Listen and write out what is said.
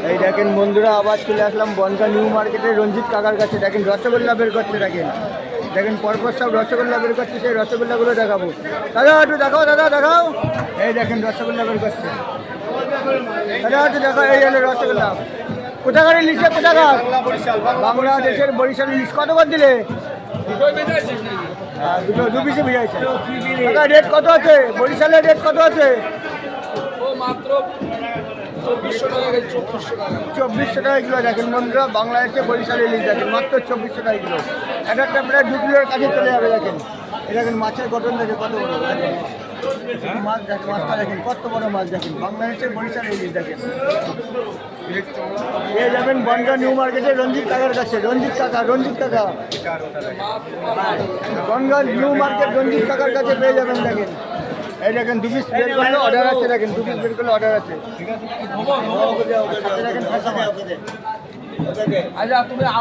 এই দেখেন বন্ধুরা, আবার চলে আসলাম বনগাঁ নিউ মার্কেটে রঞ্জিত কাকার কাছে। দেখেন রসগোল্লা বের করছে, দেখেন দেখেন পরপর সব রসগোল্লা বের করছে। সেই রসগোল্লাগুলো দেখাবো। দাদা একটু দেখাও, দাদা দেখাও। এই দেখেন রসগোল্লা বের করছে, দাদা একটু দেখাও। এই হলো রসগোল্লা। কোথাকার ইলিশে, কোথাকার? বাংলাদেশের বরিশাল ইলিশ। কত করে দিলে? দুটো দু পিসে ভিজাইছে। দাদা রেট কত আছে? বরিশালের রেট কত আছে? মাত্র 2400 টাকা কিলো। দেখেন বন্ধুরা, বাংলাদেশে বরিশাল ইলিশ দেখেন মাত্র 2400 টাকা কিলো। এটা একটা প্রায় 2 কিলোর কাছে চলে যাবে। দেখেন এই দেখেন মাছের গঠন দেখে কত বড়। দেখেন মাছ, দেখেন মাছটা দেখেন কত বড় মাছ। দেখেন বাংলাদেশের বরিশাল ইলিশ দেখেন। পেয়ে যাবেন বনগাঁ নিউ মার্কেটে রঞ্জিত কাকার কাছে। রঞ্জিত কাকা, রঞ্জিত কাকা, বনগাঁ নিউ মার্কেট রঞ্জিত কাকার কাছে পেয়ে যাবেন। দেখেন এই দেখেন 2 পিস বের করলে অর্ডার আছে। দেখেন 2 পিস বের করলে অর্ডার আছে। ঠিক আছে, দেখেন আচ্ছা তুমি